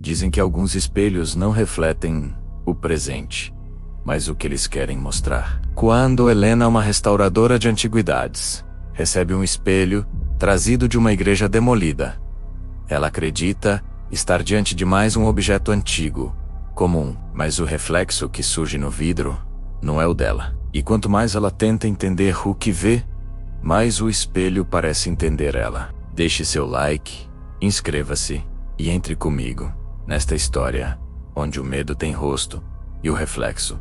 Dizem que alguns espelhos não refletem o presente, mas o que eles querem mostrar. Quando Helena, uma restauradora de antiguidades, recebe um espelho trazido de uma igreja demolida, ela acredita estar diante de mais um objeto antigo, comum, mas o reflexo que surge no vidro não é o dela. E quanto mais ela tenta entender o que vê, mais o espelho parece entender ela. Deixe seu like, inscreva-se e entre comigo nesta história onde o medo tem rosto e o reflexo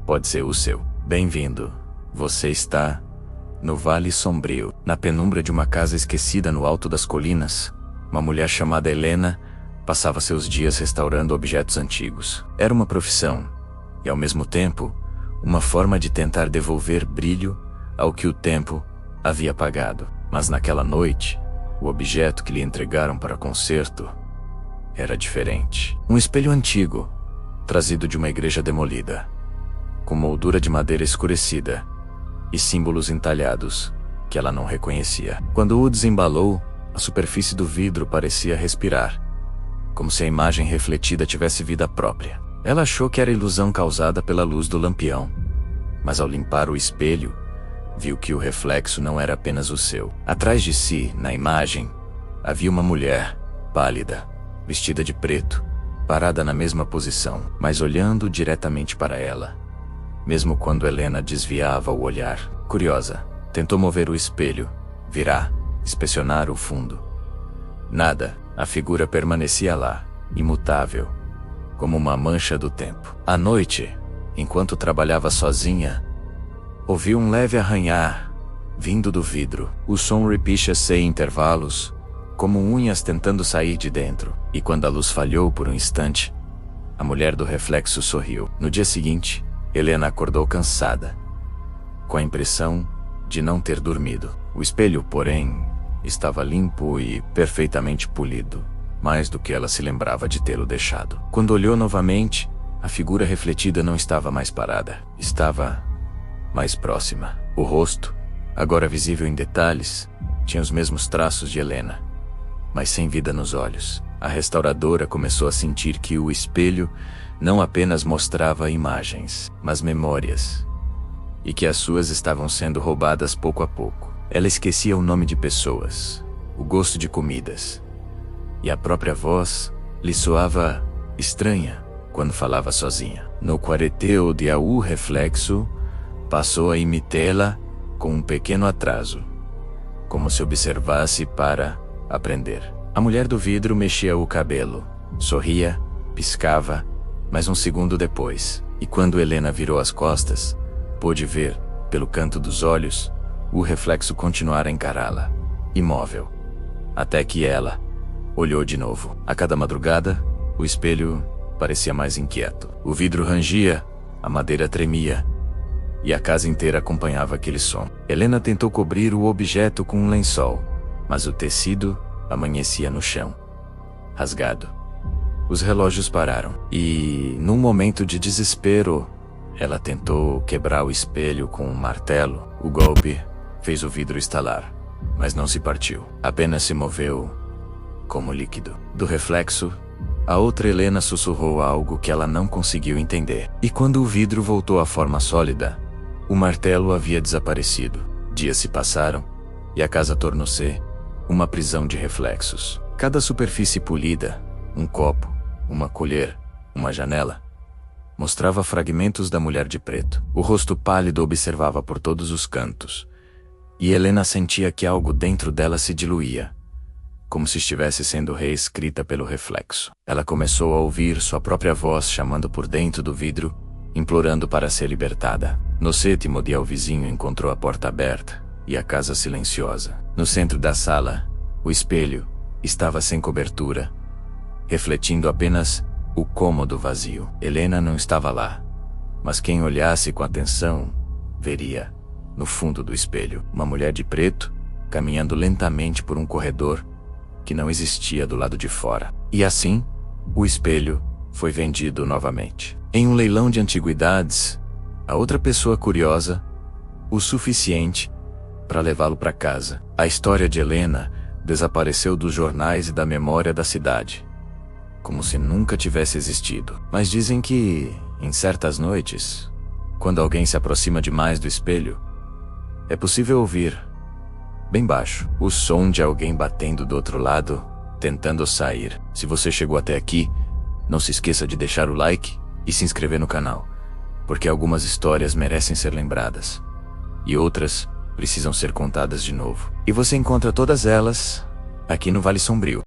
pode ser o seu. Bem-vindo. Você está no Vale Sombrio. Na penumbra de uma casa esquecida no alto das colinas, uma mulher chamada Helena passava seus dias restaurando objetos antigos. Era uma profissão e, ao mesmo tempo, uma forma de tentar devolver brilho ao que o tempo havia apagado. Mas naquela noite, o objeto que lhe entregaram para conserto era diferente. Um espelho antigo, trazido de uma igreja demolida, com moldura de madeira escurecida e símbolos entalhados que ela não reconhecia. Quando o desembalou, a superfície do vidro parecia respirar, como se a imagem refletida tivesse vida própria. Ela achou que era ilusão causada pela luz do lampião, mas ao limpar o espelho, viu que o reflexo não era apenas o seu. Atrás de si, na imagem, havia uma mulher, pálida, vestida de preto, parada na mesma posição, mas olhando diretamente para ela. Mesmo quando Helena desviava o olhar, curiosa, tentou mover o espelho, virar, inspecionar o fundo. Nada, a figura permanecia lá, imutável, como uma mancha do tempo. À noite, enquanto trabalhava sozinha, ouviu um leve arranhar vindo do vidro. O som repicha-se em intervalos, como unhas tentando sair de dentro. E quando a luz falhou por um instante, a mulher do reflexo sorriu. No dia seguinte, Helena acordou cansada, com a impressão de não ter dormido. O espelho, porém, estava limpo e perfeitamente polido, mais do que ela se lembrava de tê-lo deixado. Quando olhou novamente, a figura refletida não estava mais parada. Estava mais próxima. O rosto, agora visível em detalhes, tinha os mesmos traços de Helena, mas sem vida nos olhos. A restauradora começou a sentir que o espelho não apenas mostrava imagens, mas memórias, e que as suas estavam sendo roubadas pouco a pouco. Ela esquecia o nome de pessoas, o gosto de comidas, e a própria voz lhe soava estranha quando falava sozinha. No quartel de o reflexo passou a imitá-la com um pequeno atraso, como se observasse para aprender. A mulher do vidro mexia o cabelo, sorria, piscava, mas um segundo depois, e quando Helena virou as costas, pôde ver, pelo canto dos olhos, o reflexo continuar a encará-la, imóvel, até que ela olhou de novo. A cada madrugada, o espelho parecia mais inquieto. O vidro rangia, a madeira tremia, e a casa inteira acompanhava aquele som. Helena tentou cobrir o objeto com um lençol, mas o tecido amanhecia no chão, rasgado. Os relógios pararam, e, num momento de desespero, ela tentou quebrar o espelho com um martelo. O golpe fez o vidro estalar, mas não se partiu. Apenas se moveu como líquido. Do reflexo, a outra Helena sussurrou algo que ela não conseguiu entender. E quando o vidro voltou à forma sólida, o martelo havia desaparecido. Dias se passaram, e a casa tornou-se uma prisão de reflexos. Cada superfície polida, um copo, uma colher, uma janela, mostrava fragmentos da mulher de preto. O rosto pálido observava por todos os cantos, e Helena sentia que algo dentro dela se diluía, como se estivesse sendo reescrita pelo reflexo. Ela começou a ouvir sua própria voz chamando por dentro do vidro, implorando para ser libertada. No sétimo dia, o vizinho encontrou a porta aberta e a casa silenciosa. No centro da sala, o espelho estava sem cobertura, refletindo apenas o cômodo vazio. Helena não estava lá, mas quem olhasse com atenção veria, no fundo do espelho, uma mulher de preto caminhando lentamente por um corredor que não existia do lado de fora. E assim, o espelho foi vendido novamente. Em um leilão de antiguidades, a outra pessoa curiosa o suficiente para levá-lo para casa. A história de Helena desapareceu dos jornais e da memória da cidade. como se nunca tivesse existido. Mas dizem que, em certas noites, quando alguém se aproxima demais do espelho, é possível ouvir, bem baixo, o som de alguém batendo do outro lado, tentando sair. Se você chegou até aqui, não se esqueça de deixar o like e se inscrever no canal, porque algumas histórias merecem ser lembradas, e outras precisam ser contadas de novo. E você encontra todas elas aqui no Vale Sombrio.